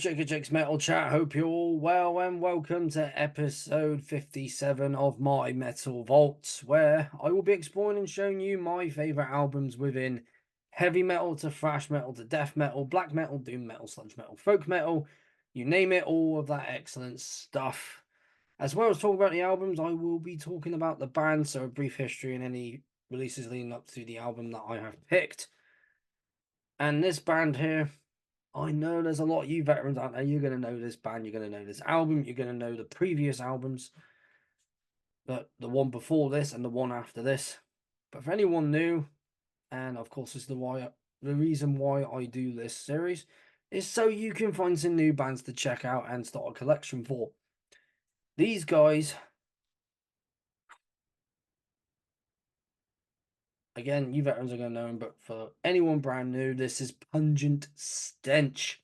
Jake's Metal Chat. Hope you're all well and welcome to episode 57 of my Metal Vaults, where I will be exploring and showing you my favourite albums within heavy metal to thrash metal to death metal, black metal, doom metal, sludge metal, folk metal, you name it, all of that excellent stuff. As well as talking about the albums, I will be talking about the band, so a brief history and any releases leading up to the album that I have picked. And this band here, I know there's a lot of you veterans out there. You're going to know this band. You're going to know this album. You're going to know the previous albums. But the one before this and the one after this. But for anyone new, and of course, this is the reason why I do this series, is so you can find some new bands to check out and start a collection for. These guys, again, you veterans are going to know them, but for anyone brand new, this is Pungent Stench.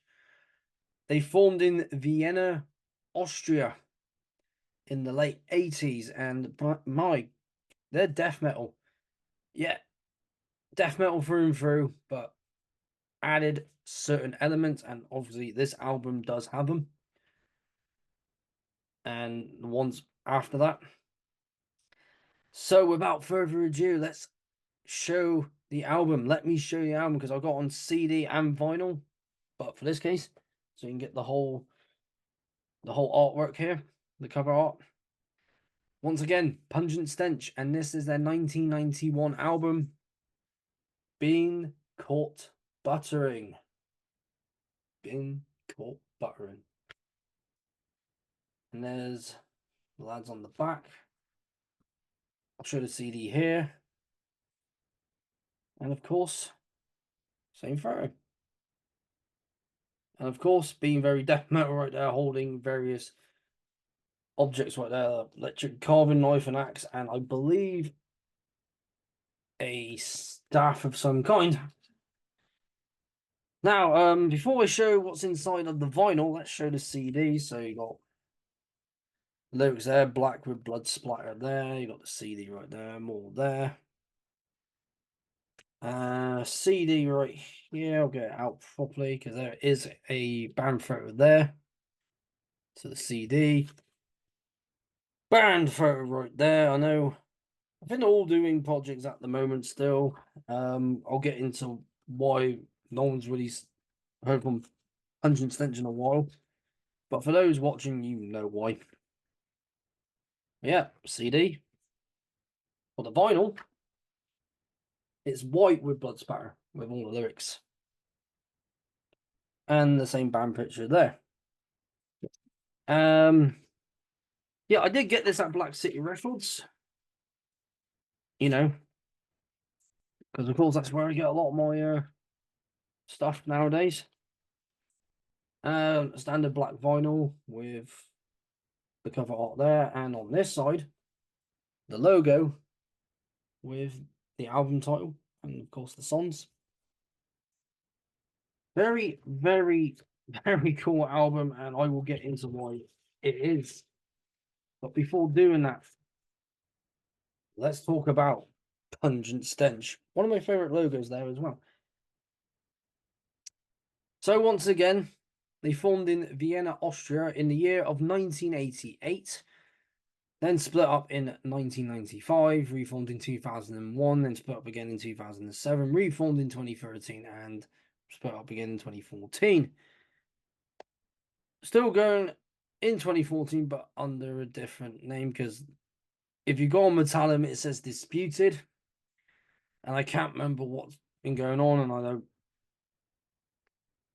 They formed in Vienna, Austria in the late 80s, and they're death metal. Yeah, death metal through and through, but added certain elements, and obviously this album does have them. And the ones after that. So without further ado, let's show the album. Let me show you the album because I've got on CD and vinyl, but for this case, so you can get the whole artwork here, the cover art. Once again, Pungent Stench, and this is their 1991 album, Being Caught Buttering. Being Caught Buttering. And there's the lads on the back. I'll show the CD here. And of course, same photo. And of course, being very death metal right there, holding various objects right there, electric carving knife and axe, and I believe a staff of some kind. Now, before I show what's inside of the vinyl, let's show the CD. So you got lyrics there, black with blood splatter there. You got the CD right there, more there. CD right here. I'll get it out properly because there is a band photo there. So the CD. Band photo right there. I know. I think they're all doing projects at the moment still. I'll get into why no one's really heard from Pungent Stench in a while. But for those watching, you know why. Yeah, CD. For the vinyl, it's white with blood spatter with all the lyrics. And the same band picture there. Yeah, I did get this at Black City Records. You know, because of course that's where I get a lot of my stuff nowadays. Standard black vinyl with the cover art there, and on this side, the logo with the album title and of course the songs. Very, very, very cool album, and I will get into why it is. But before doing that, let's talk about Pungent Stench. One of my favorite logos there as well. So once again, they formed in Vienna, Austria in the year of 1988, then split up in 1995, reformed in 2001, then split up again in 2007, reformed in 2013, and split up again in 2014. Still going in 2014, but under a different name, because if you go on Metallum, it says Disputed, and I can't remember what's been going on, and I don't.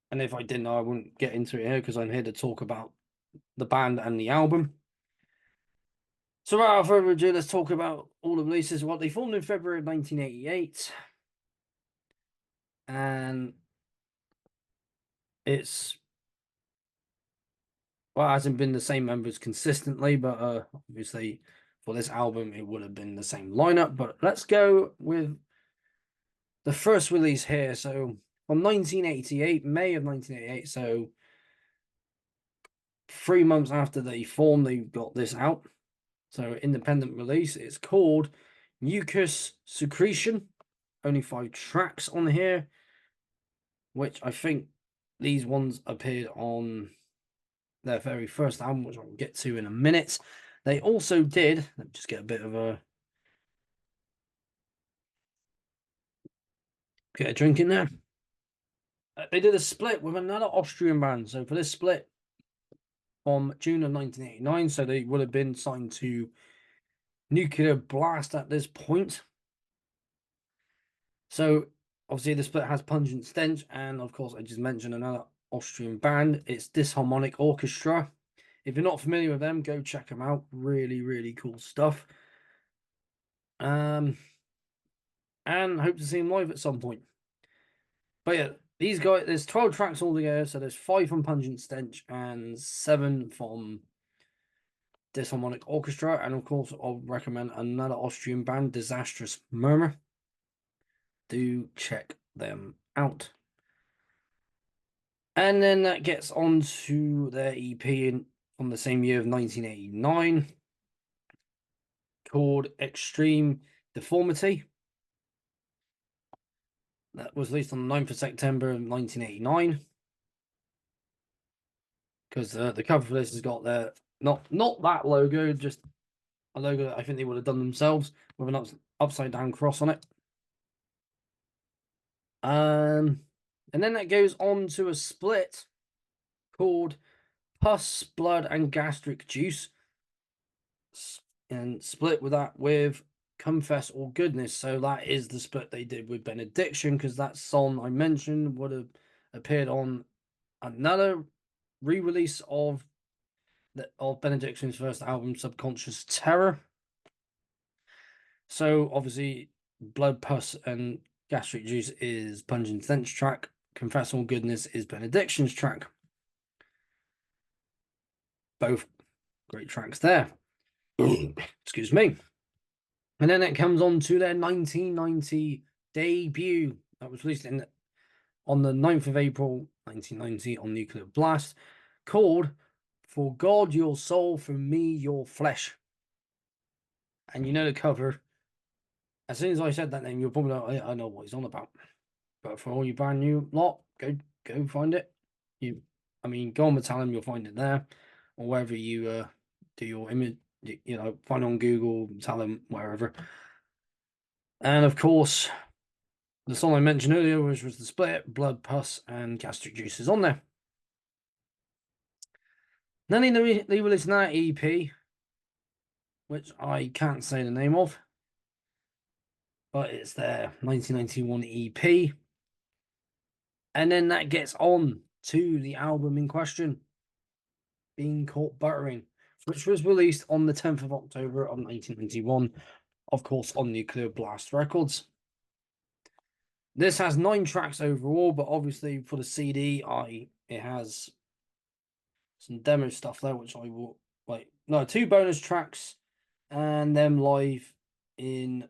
And if I didn't know, I wouldn't get into it here because I'm here to talk about the band and the album. So without further ado, let's talk about all the releases. Well, they formed in February of 1988. And it's, well, it hasn't been the same members consistently, but obviously for this album, it would have been the same lineup. But let's go with the first release here. So from 1988, May of 1988, so 3 months after they formed, they got this out. So independent release. It's called Mucus Secretion. Only 5 tracks on here, which I think These ones appeared on their very first album, which I'll get to in a minute. They also did, let me just get a bit of a get a drink in there. They did a split with another Austrian band. So for this split from June of 1989, so they would have been signed to Nuclear Blast at this point. So obviously the split has Pungent Stench, and of course I just mentioned another Austrian band. It's Disharmonic Orchestra. If you're not familiar with them, go check them out. Really, really cool stuff. And hope to see them live at some point. But yeah, these guys, there's 12 tracks altogether, so there's 5 from Pungent Stench and 7 from Disharmonic Orchestra. And of course, I'll recommend another Austrian band, Disastrous Murmur. Do check them out. And then that gets on to their EP from the same year of 1989 called Extreme Deformity. That was released on the 9th of September of 1989. Because the cover for this has got their not that logo, just a logo that I think they would have done themselves with an upside down cross on it. And then that goes on to a split called Pus, Blood, and Gastric Juice, and split with that with Confess or Goodness. So that is the split they did with Benediction, because that song I mentioned would have appeared on another re-release of Benediction's first album, Subconscious Terror. So obviously, Blood, Pus, and Gastric Juice is Pungent Stench track. Confess All Goodness is Benediction's track. Both great tracks there. Excuse me. And then it comes on to their 1990 debut that was released on the 9th of April 1990 on Nuclear Blast, called For God Your Soul, For Me Your Flesh. And you know the cover. As soon as I said that name, you're probably like, I know what he's on about. But for all you brand new lot, go find it. Go on Metallium, you'll find it there, or wherever you do your image. Find on Google, Metallium, wherever. And of course, the song I mentioned earlier, which was the split, Blood, Pus, and Gastric Juice is on there. Then they released that EP, which I can't say the name of, but it's their 1991 EP. And then that gets on to the album in question, Being Caught Buttering, which was released on the 10th of October of 1991, of course, on Nuclear Blast Records. This has 9 tracks overall, but obviously for the CD, it has some demo stuff there, which I will like. No, 2 bonus tracks, and them live in.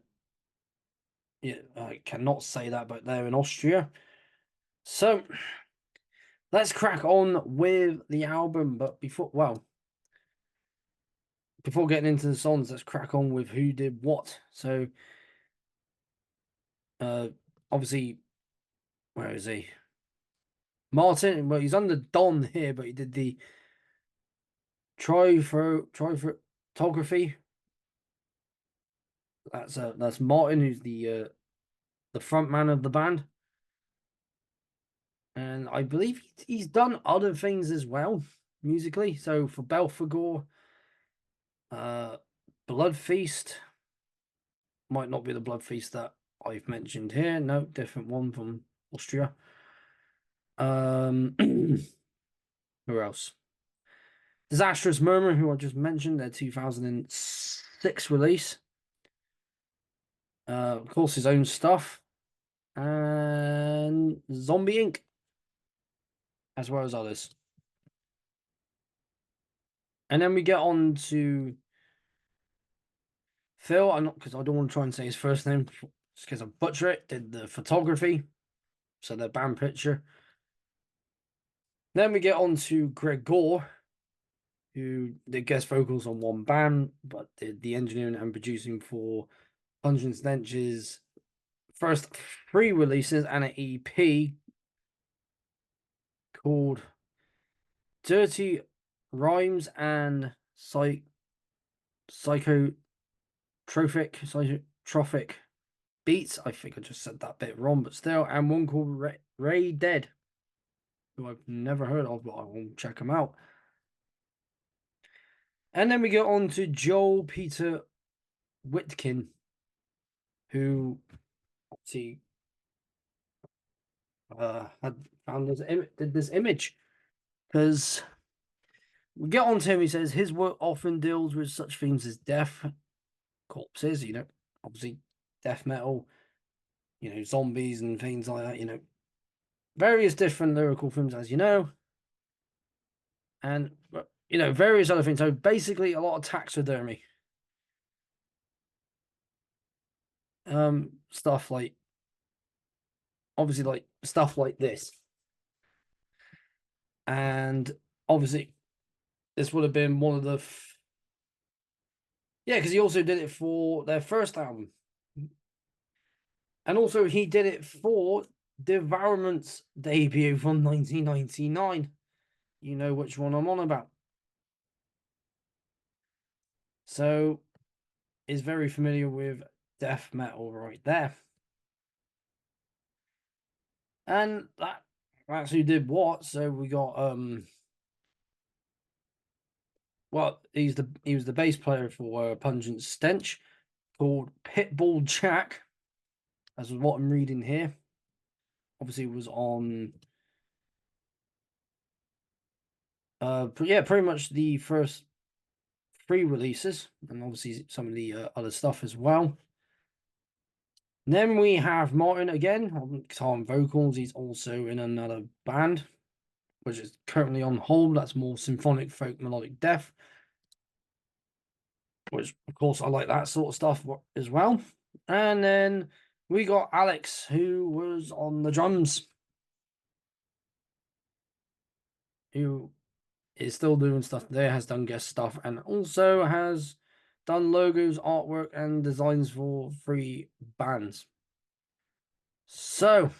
Yeah, I cannot say that, but they're in Austria. So let's crack on with the album. But before getting into the songs, let's crack on with who did what. So, obviously, where is he? Martin. Well, he's under Don here, but he did the photography. That's Martin, who's the front man of the band, and I believe he's done other things as well musically. So for Belphegor, Blood Feast might not be the Blood Feast that I've mentioned here. No, different one from Austria. Who else? Disastrous Murmur, who I just mentioned, their 2006 release. Of course, his own stuff. And Zombie Inc., as well as others. And then we get on to Phil. I'm not, because I don't want to try and say his first name, just because I butcher it. Did the photography, so the band picture. Then we get on to Gregor, who did guest vocals on one band, but did the engineering and producing for Pungent Stench's first 3 releases and an EP called Dirty Rhymes and Psychotropic Psychotropic Beats. I think I just said that bit wrong, but still. And one called Ray Dead, who I've never heard of, but I will check them out. And then we get on to Joel Peter Whitkin, who obviously had found this image, because we get on to him. He says his work often deals with such themes as death, corpses, obviously death metal, zombies and things like that, various different lyrical themes, as you know, and various other things. So basically, a lot of taxidermy, stuff like, obviously, like stuff like this, and obviously this would have been one of the yeah, because he also did it for their first album, and also he did it for Devourment's debut from 1999. You know which one I'm on about. So is very familiar with death metal right there. And that's who did what. So we got well, he was the bass player for Pungent Stench, called Pitbull Jack, as is what I'm reading here. Obviously was on yeah, pretty much the first 3 releases, and obviously some of the other stuff as well. And then we have Martin again on guitar and vocals. He's also in another band, which is currently on hold. That's more symphonic folk melodic death, which of course I like that sort of stuff as well. And then we got Alex, who was on the drums, who is still doing stuff there, has done guest stuff, and also has done logos, artwork, and designs for 3 bands. So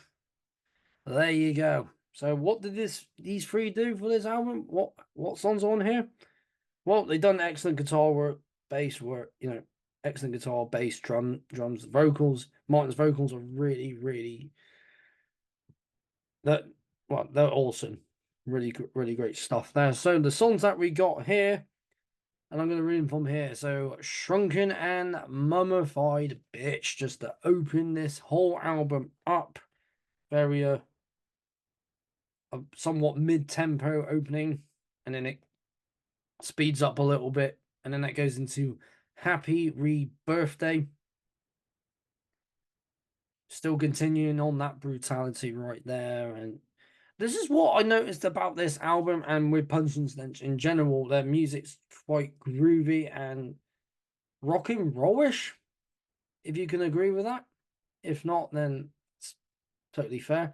there you go. So what did these 3 do for this album? What songs are on here? Well, they've done excellent guitar work, bass work, excellent guitar, bass, drums, vocals. Martin's vocals are really, really they're awesome. Really, really great stuff there. So the songs that we got here, and I'm going to read them from here. So Shrunken and Mummified Bitch, just to open this whole album up. Very a somewhat mid-tempo opening, and then it speeds up a little bit, and then that goes into Happy Rebirthday. Still continuing on that brutality right there. And this is what I noticed about this album, and with Pungent Stench in general. Their music's quite groovy and rock and rollish, if you can agree with that. If not, then it's totally fair.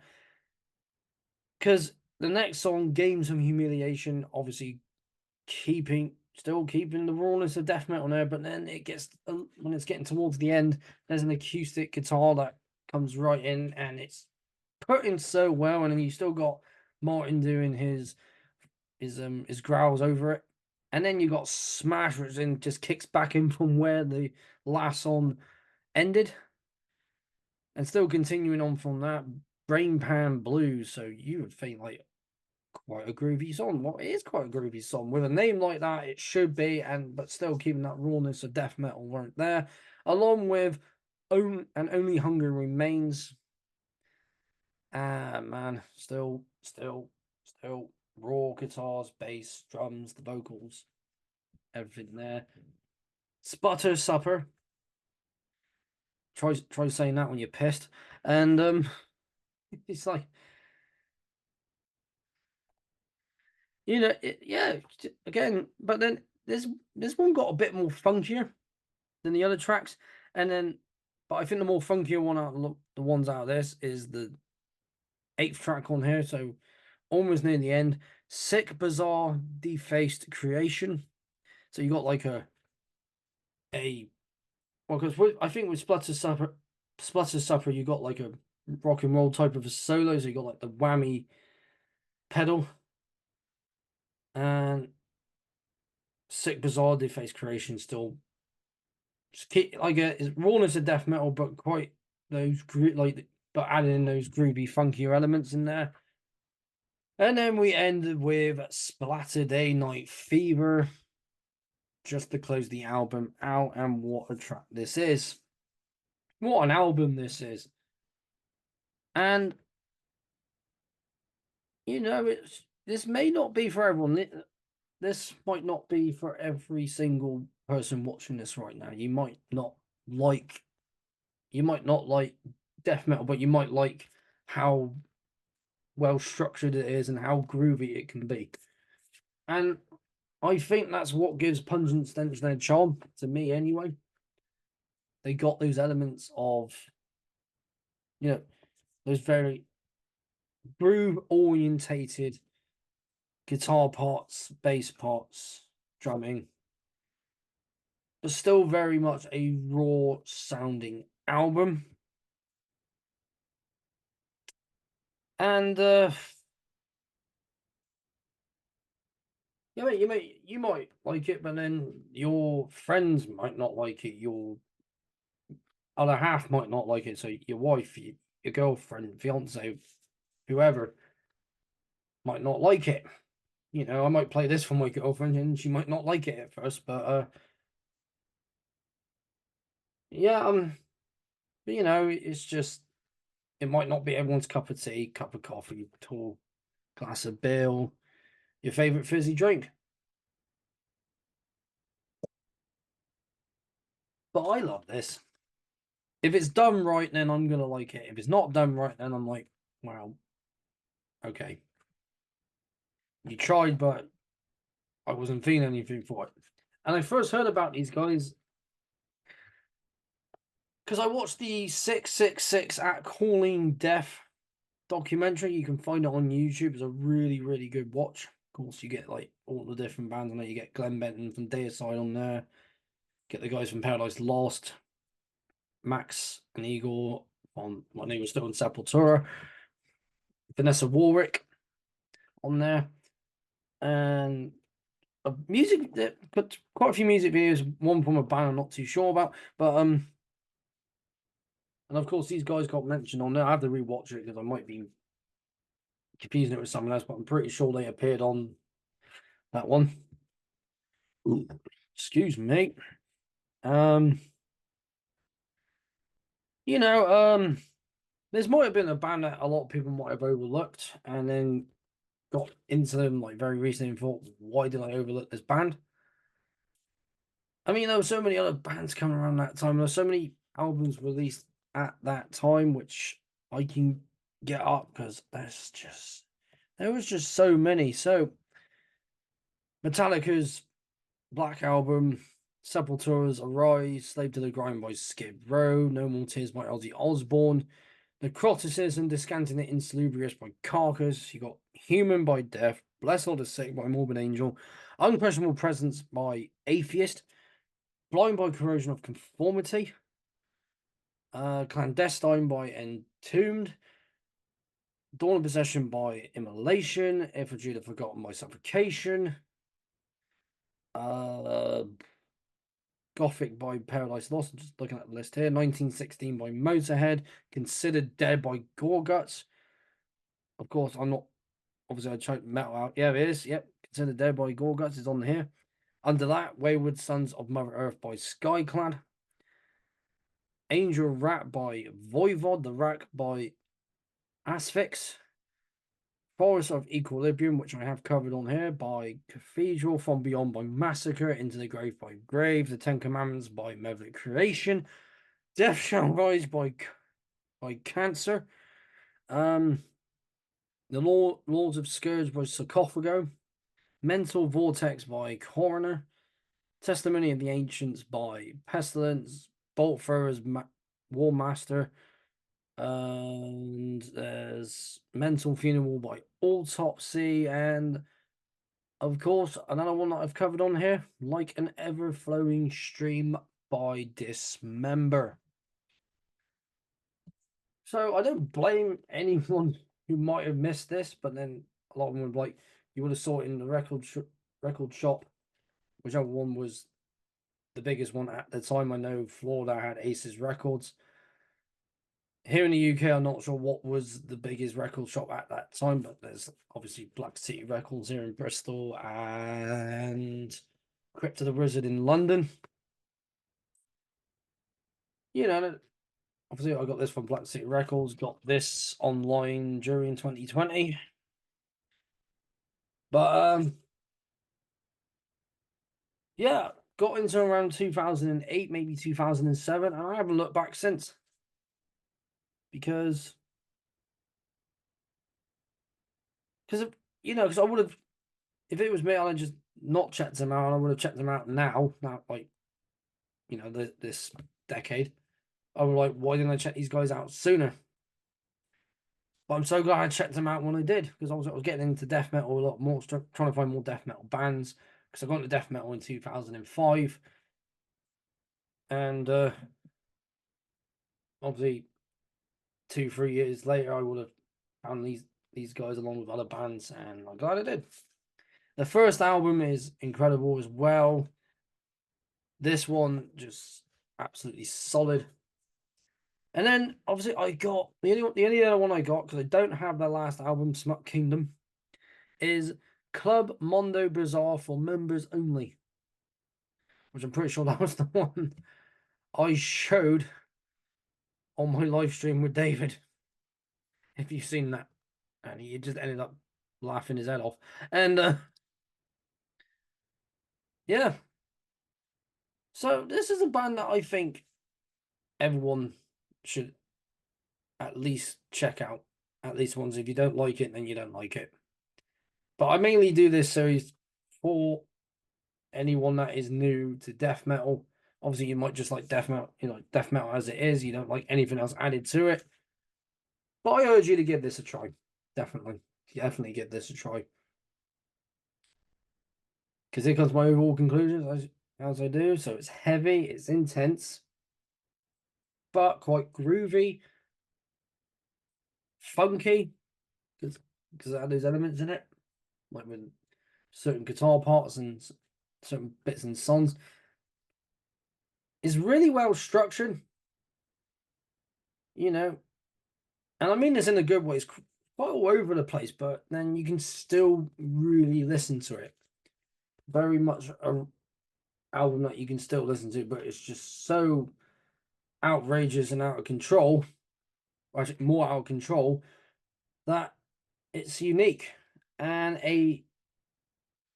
Because the next song, Games of Humiliation, obviously still keeping the rawness of death metal there, but then it gets, when it's getting towards the end, there's an acoustic guitar that comes right in, and it's put in so well. And then you still got Martin doing his growls over it, and then you got Smash, which then just kicks back in from where the last song ended, and still continuing on from that, Brain Pan Blues. So you would think like quite a groovy song. Well, it is quite a groovy song with a name like that. It should be, but still keeping that rawness of death metal weren't there, along with Only Hunger Remains. Man, still raw guitars, bass, drums, the vocals, everything there. Sputter Supper. Try saying that when you're pissed. And it's like, yeah, again, but then this one got a bit more funkier than the other tracks. But I think the more funkier one out of the ones out of this is the 8th track on here, so almost near the end. Sick, Bizarre, Defaced Creation. So you got like well, because I think with Sputter Supper, you got like a rock and roll type of a solo. So you got like the whammy pedal, and sick bizarre deface creation still like a rawness of death metal, but quite those but adding in those groovy, funkier elements in there. And then we ended with Splatter Day Night Fever, just to close the album out. And what a track this is! What an album this is! And this may not be for everyone. This might not be for every single person watching this right now. Like you might not like death metal, but you might like how well structured it is and how groovy it can be. And I think that's what gives Pungent Stench their charm, to me anyway. They got those elements of, those very groove orientated guitar parts, bass parts, drumming, but still very much a raw sounding album. And you might like it, but then your friends might not like it. Your other half might not like it. So your wife, your girlfriend, fiance, whoever might not like it. I might play this for my girlfriend, and she might not like it at first, but yeah, but, it's just it might not be everyone's cup of tea, cup of coffee, tall glass of bill, your favorite fizzy drink. But I love this. If it's done right, then I'm gonna like it. If it's not done right, then I'm like, wow, okay. You tried, but I wasn't feeling anything for it. And I first heard about these guys because I watched the 666 at Calling Death documentary. You can find it on YouTube. It's a really, really good watch. Of course, you get like all the different bands on there. You get Glenn Benton from Deicide on there. Get the guys from Paradise Lost, Max and Igor on when they were still in Sepultura, Vanessa Warwick on there, and music that put quite a few music videos. One from a band I'm not too sure about, but and of course these guys got mentioned on there. I have to rewatch it because I might be confusing it with someone else, but I'm pretty sure they appeared on that one. Ooh, excuse me. Um, This might have been a band that a lot of people might have overlooked, and then got into them like very recently and thought, why did I overlook this band? I mean, there were so many other bands coming around that time. There were so many albums released at that time, which I can get up because there was just so many. So Metallica's Black Album, Sepultura's Arise, Slave to the Grind by Skid Row, No More Tears by Ozzy Osbourne, Necroticism and Descanting It Insalubrious by Carcass. You got Human by Death, Bless All the Sick by Morbid Angel, Unquestionable Presence by Atheist, Blind by Corrosion of Conformity, Clandestine by Entombed, Dawn of Possession by Immolation, Effigy the Forgotten by Suffocation, Gothic by Paradise Lost. I'm just looking at the list here. 1916 by Motorhead, Considered Dead by Goreguts. Of course, I'm not. Obviously, I choked metal out. Yeah, it is. Yep. Considered Dead by Goreguts is on here. Under that, Wayward Sons of Mother Earth by Skyclad. Angel Rat by Voivod. The Rack by Asphyx. Forest of Equilibrium, which I have covered on here, by Cathedral. From Beyond by Massacre. Into the Grave by Grave. The Ten Commandments by Maverick Creation. Death Shall Rise by Cancer. The Lords of Scourge by Sarcophago. Mental Vortex by Coroner. Testimony of the Ancients by Pestilence. Bolt Throwers War Master. And there's Mental Funeral by Autopsy. And of course, another one that I've covered on here, Like an Ever Flowing Stream by Dismember. So I don't blame anyone who might have missed this, but then a lot of them would like you would have saw it in the record shop, whichever one was the biggest one at the time. I know Florida had Aces Records. Here in the UK, I'm not sure what was the biggest record shop at that time, but there's obviously Black City Records here in Bristol and Crypto the Wizard in London. You know, obviously I got this from Black City Records, got this online during 2020. But yeah, got into around 2008, maybe 2007, and I haven't looked back since. Because because I would have, if it was me, I'd just not checked them out. I would have checked them out now, like this decade. I was like, why didn't I check these guys out sooner? But I'm so glad I checked them out when I did, because I was getting into death metal a lot more, trying to find more death metal bands, because I got into death metal in 2005, and obviously 2-3 years later, I would have found these guys along with other bands, and I'm glad I did. The first album is incredible as well. This one just absolutely solid. And then obviously I got the only other one I got, because I don't have their last album, Smut Kingdom, is Club Mondo Bazaar for members only, which I'm pretty sure that was the one I showed on my live stream with David. If you've seen that, and he just ended up laughing his head off. And yeah, so this is a band that I think everyone should at least check out at least once. If you don't like it, then you don't like it. But I mainly do this series for anyone that is new to death metal. Obviously, you might just like death metal, death metal as it is. You don't like anything else added to it. But I urge you to give this a try. Definitely. Definitely give this a try. Because here comes my overall conclusions as I do. So it's heavy, it's intense, but quite groovy, funky, because it had those elements in it, like with certain guitar parts and certain bits and songs. It's really well structured, and I mean this in a good way. It's quite all over the place, but then you can still really listen to it. Very much a album that you can still listen to, but it's just so outrageous and out of control, or actually more out of control, that it's unique and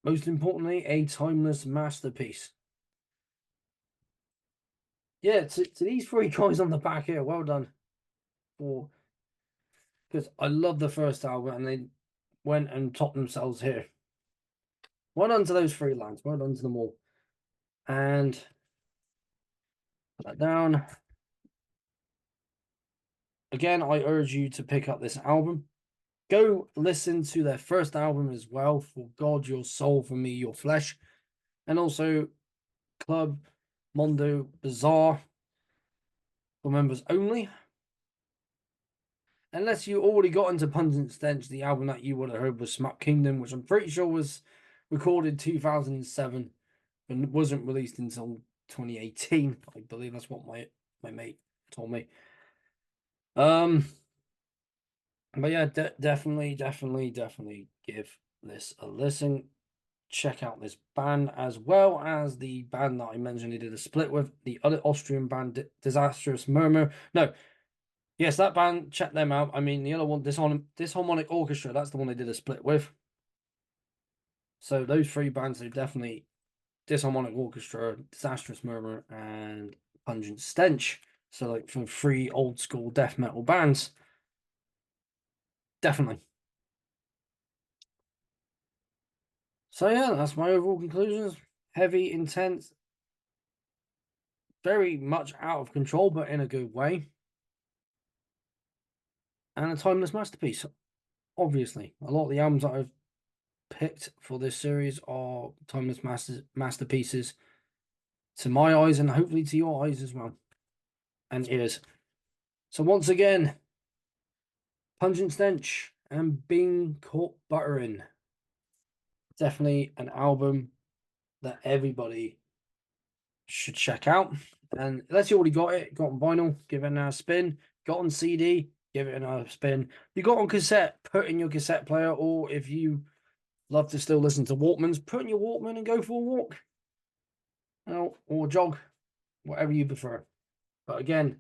most importantly, a timeless masterpiece. Yeah, to these three guys on the back here, well done. Because I love the first album and they went and topped themselves here. Well done to those three lads. Well done to them all. And put that down. Again, I urge you to pick up this album. Go listen to their first album as well, For God, Your Soul, For Me, Your Flesh. And also Club Mondo Bazaar for members only. Unless you already got into Pungent Stench, the album that you would have heard was Smut Kingdom, which I'm pretty sure was recorded 2007 and wasn't released until 2018. I believe that's what my mate told me. But yeah, definitely give this a listen. Check out this band as well as the band that I mentioned he did a split with, the other Austrian band, Disastrous Murmur. No, yes, that band, check them out. I mean, the other one, Disharmonic Orchestra, that's the one they did a split with. So those three bands are definitely Disharmonic Orchestra, Disastrous Murmur, and Pungent Stench. So like for three old school death metal bands. Definitely. So yeah, that's my overall conclusions. Heavy, intense, very much out of control, but in a good way. And a timeless masterpiece. Obviously, a lot of the albums that I've picked for this series are timeless masterpieces to my eyes, and hopefully to your eyes as well, and ears. So once again, Pungent Stench, and Being Caught Buttering. Definitely an album that everybody should check out. And unless you already got on vinyl, give it a spin. Got on CD, give it another spin. You got on cassette, put in your cassette player, or if you love to still listen to Walkmans, put in your Walkman and go for a walk, or jog, whatever you prefer. But again,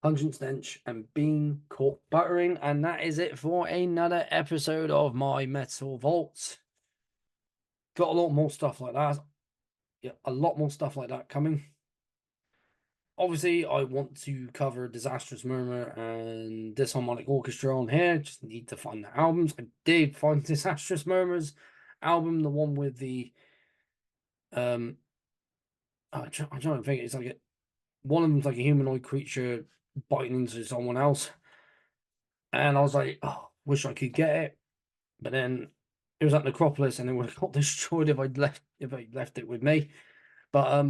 Pungent Stench and Being Caught Buttering, and that is it for another episode of my Metal Vault. Got a lot more stuff like that. Yeah, a lot more stuff like that coming. Obviously, I want to cover Disastrous Murmur and Disharmonic Orchestra on here. Just need to find the albums. I did find Disastrous Murmur's album, the one with the I'm trying to think. It's like one of them's like a humanoid creature biting into someone else, and I was like, oh, wish I could get it, but then it was at Necropolis, and it would have got destroyed if I left it with me. But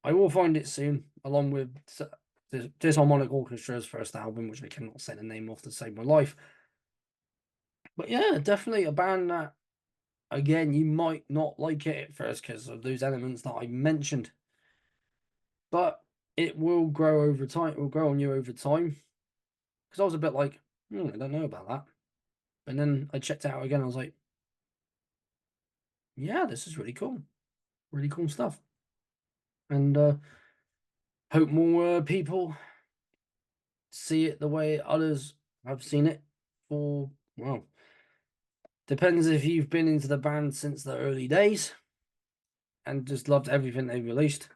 I will find it soon, along with Disharmonic Orchestra's first album, which I cannot say the name off to save my life. But yeah, definitely a band that, again, you might not like it at first because of those elements that I mentioned. But it will grow over time. It will grow on you over time. Because I was a bit like, I don't know about that. And then I checked it out again. I was like, yeah, this is really cool. Really cool stuff. And hope more people see it the way others have seen it. For, well, depends if you've been into the band since the early days and just loved everything they released.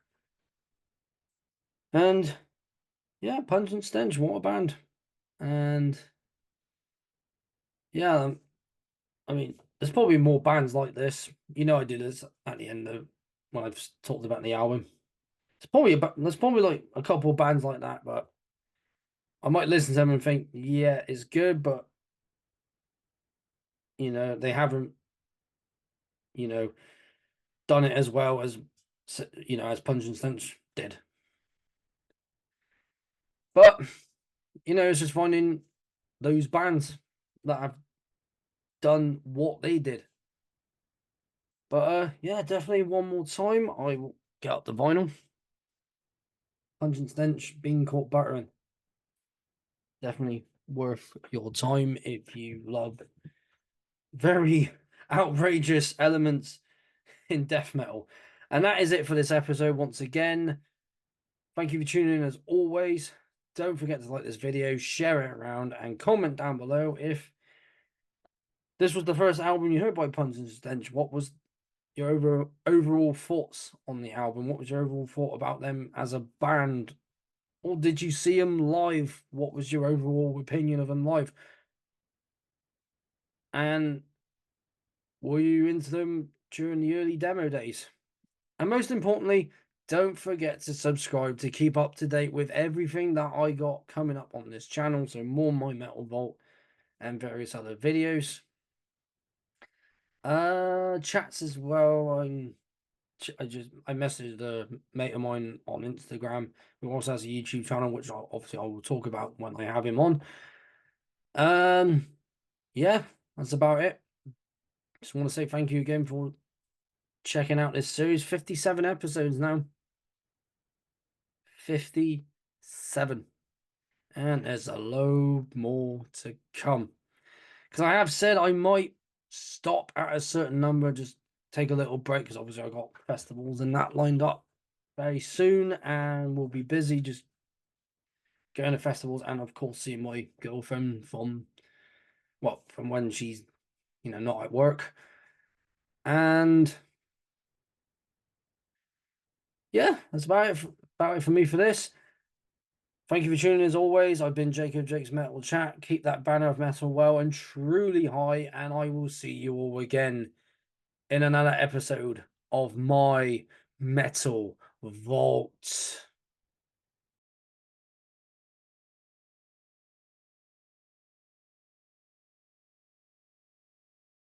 And yeah, Pungent Stench, what a band. And yeah, I mean, there's probably more bands like this. I do this at the end of when I've talked about the album. There's probably like a couple of bands like that, but I might listen to them and think, yeah, it's good, but they haven't, you know, done it as well as as Pungent Stench did. But it's just finding those bands that have done what they did. But yeah, definitely one more time I will get up the vinyl. Pungent Stench, Being Caught Buttering. Definitely worth your time if you love very outrageous elements in death metal. And that is it for this episode once again. Thank you for tuning in as always. Don't forget to like this video, share it around, and comment down below if this was the first album you heard by Pungent Stench. What was your overall thoughts on the album? What was your overall thought about them as a band? Or did you see them live? What was your overall opinion of them live? And were you into them during the early demo days? And most importantly, don't forget to subscribe to keep up to date with everything that I got coming up on this channel. So more My Metal Vault and various other videos. Chats as well. I messaged a mate of mine on Instagram who also has a YouTube channel, which I will talk about when I have him on. Yeah, that's about it. Just want to say thank you again for checking out this series. 57 episodes now. 57. And there's a load more to come. Because I have said I might stop at a certain number, just take a little break, because obviously I got festivals and that lined up very soon, and we'll be busy just going to festivals and of course seeing my girlfriend from when she's not at work. And yeah, that's about it for me for this. Thank you for tuning in as always. I've been Jacob Jake's Metal Chat. Keep that banner of metal well and truly high, and I will see you all again in another episode of my Metal Vault.